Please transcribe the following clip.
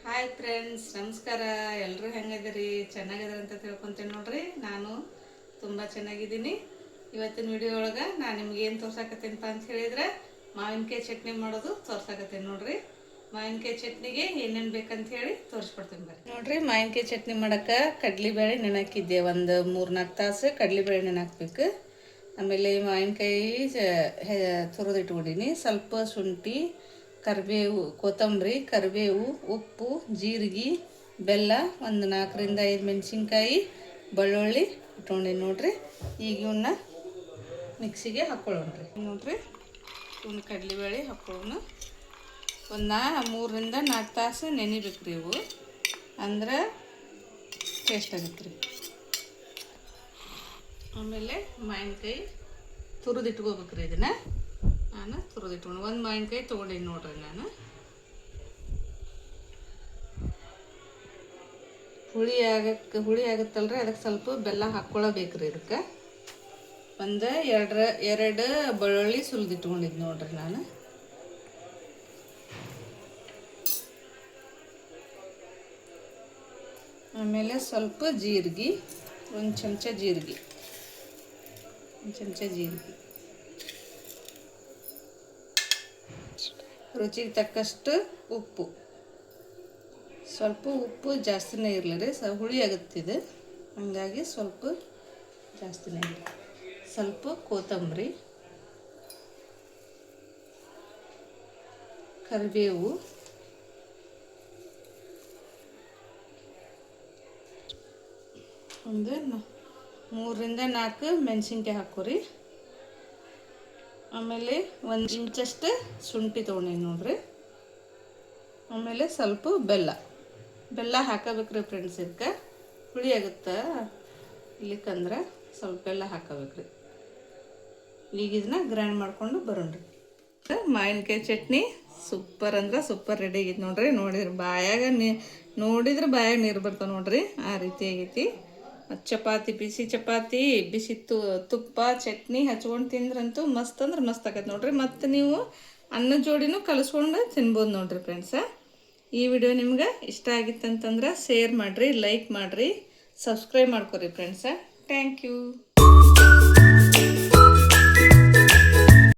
Hi friends, ನಮಸ್ಕಾರ. ಎಲ್ಲರೂ ಹೆಂಗಿದ್ದೀರಿ? ಚೆನ್ನಾಗಿದ್ದಾರೆ ಅಂತ ತಿಳ್ಕೊತೀನಿ ನೋಡ್ರಿ. ನಾನು ತುಂಬ ಚೆನ್ನಾಗಿದ್ದೀನಿ. ಇವತ್ತಿನ ವಿಡಿಯೋ ಒಳಗೆ ನಾನು ನಿಮ್ಗೆ ಏನು ತೋರ್ಸಾಕತ್ತೀನಪ್ಪ ಅಂತ ಹೇಳಿದ್ರೆ ಮಾವಿನಕಾಯಿ ಚಟ್ನಿ ಮಾಡೋದು ತೋರ್ಸಾಕತ್ತೀನಿ ನೋಡ್ರಿ. ಮಾವಿನಕಾಯಿ ಚಟ್ನಿಗೆ ಏನೇನು ಬೇಕಂತ ಹೇಳಿ ತೋರಿಸ್ಕೊಡ್ತೀನಿ ಬರ್ರಿ. ನೋಡ್ರಿ, ಮಾವಿನಕಾಯಿ ಚಟ್ನಿ ಮಾಡೋಕ್ಕೆ ಕಡ್ಲಿಬೇಳೆ ನೆನಾಕಿದ್ದೆ. ಒಂದು 3-4 ತಾಸು ಕಡ್ಲಿಬೇಳೆ ನೆನಾಕ್ಬೇಕು. ಆಮೇಲೆ ಮಾವಿನಕಾಯಿ ತುರಿದಿಟ್ಕೊಂಡಿನಿ. ಸ್ವಲ್ಪ ಶುಂಠಿ, ಕರಿಬೇವು, ಕೊತ್ತಂಬರಿ, ಕರಿಬೇವು, ಉಪ್ಪು, ಜೀರಿಗೆ, ಬೆಲ್ಲ, ಒಂದು 4-5 ಮೆಣಸಿನ್ಕಾಯಿ, ಬೆಳ್ಳುಳ್ಳಿ ಇಟ್ಕೊಂಡಿ ನೋಡ್ರಿ. ಈಗ ಇವನ್ನ ಮಿಕ್ಸಿಗೆ ಹಾಕ್ಕೊಳ್ಳೋಣ್ರಿ. ನೋಡ್ರಿ, ಇವನ್ನ ಕಡಲೆಬೇಳೆ ಹಾಕ್ಕೊಳ್ಳೋಣ. ಒಂದು 3-4 ತಾಸು ನೆನಿಬೇಕು ರೀ ಇವು, ಅಂದ್ರೆ ಟೇಸ್ಟ್ ಆಗುತ್ತೆ ರೀ. ಆಮೇಲೆ ಮಾವಿನಕಾಯಿ ತುರಿದಿಟ್ಕೋಬೇಕ್ರಿ. ಇದನ್ನು ನಾನು ತುರಿದಿಟ್ಕೊಂಡು ಒಂದು ಮಾವಿನಕಾಯಿ ತೊಗೊಂಡಿನಿ ನೋಡ್ರಿ. ನಾನು ಹುಳಿ ಆಗುತ್ತಲ್ರಿ, ಅದಕ್ಕೆ ಸ್ವಲ್ಪ ಬೆಲ್ಲ ಹಾಕ್ಕೊಳ್ಳಬೇಕ್ರಿ. ಇದಕ್ಕೆ ಒಂದು ಎರಡು ಬೆಳ್ಳುಳ್ಳಿ ಸುಲಿದಿಟ್ಕೊಂಡಿದ್ದು ನೋಡ್ರಿ ನಾನು. ಆಮೇಲೆ ಸ್ವಲ್ಪ ಜೀರಿಗೆ, ಒಂದು ಚಮಚ ಜೀರಿಗೆ, ರುಚಿಗೆ ತಕ್ಕಷ್ಟು ಉಪ್ಪು. ಸ್ವಲ್ಪ ಉಪ್ಪು ಜಾಸ್ತಿನೇ ಇರಲಿ ರೀ, ಹುಳಿ ಆಗುತ್ತಿದೆ, ಹಾಗಾಗಿ ಸ್ವಲ್ಪ ಜಾಸ್ತಿನೇ ಇರಲಿ. ಸ್ವಲ್ಪ ಕೊತ್ತಂಬರಿ, ಕರಿಬೇವು, ಒಂದು 3-4 ಮೆಣಸಿನ್ಕಾಯಿ ಹಾಕೋರಿ. ಆಮೇಲೆ 1 ಇಂಚಷ್ಟು ಶುಂಠಿ ತೊಗೊಂಡಿ ನೋಡ್ರಿ. ಆಮೇಲೆ ಸ್ವಲ್ಪ ಬೆಲ್ಲ ಹಾಕಬೇಕ್ರಿ ಫ್ರೆಂಡ್ಸ್. ಇದಕ್ಕೆ ಹುಳಿ ಆಗುತ್ತೆ ಇಲ್ಲಿಕ್ಕಂದ್ರೆ ಸ್ವಲ್ಪ ಬೆಲ್ಲ ಹಾಕಬೇಕ್ರಿ. ಈಗ ಇದನ್ನ ಗ್ರೈಂಡ್ ಮಾಡ್ಕೊಂಡು ಬರೋಣ್ರಿ. ಮಾವಿನಕಾಯಿ ಚಟ್ನಿ ಸೂಪರ್ ಅಂದ್ರೆ ಸೂಪರ್ ರೆಡಿ ಆಗೈತಿ ನೋಡ್ರಿ. ನೋಡಿದ್ರೆ ಬಾಯಾಗ ನೀರು ಬರ್ತಾವೆ ನೋಡ್ರಿ, ಆ ರೀತಿ ಆಗೈತಿ. ಚಪಾತಿ, ಬಿಸಿ ಚಪಾತಿ, ಬಿಸಿ ತುಪ್ಪ, ಚಟ್ನಿ ಹಚ್ಕೊಂಡು ತಿಂದ್ರಂತೂ ಮಸ್ತ್ ಅಂದ್ರೆ ಮಸ್ತ್ ಆಗತ್ತೆ ನೋಡ್ರಿ. ಮತ್ತು ನೀವು ಅನ್ನ ಜೋಡಿನೂ ಕಲಿಸ್ಕೊಂಡು ತಿನ್ಬೋದು ನೋಡ್ರಿ ಫ್ರೆಂಡ್ಸ. ಈ ವಿಡಿಯೋ ನಿಮ್ಗೆ ಇಷ್ಟ ಆಗಿತ್ತಂತಂದ್ರೆ ಶೇರ್ ಮಾಡಿರಿ, ಲೈಕ್ ಮಾಡಿರಿ, ಸಬ್ಸ್ಕ್ರೈಬ್ ಮಾಡ್ಕೊರಿ ಫ್ರೆಂಡ್ಸ. Thank you.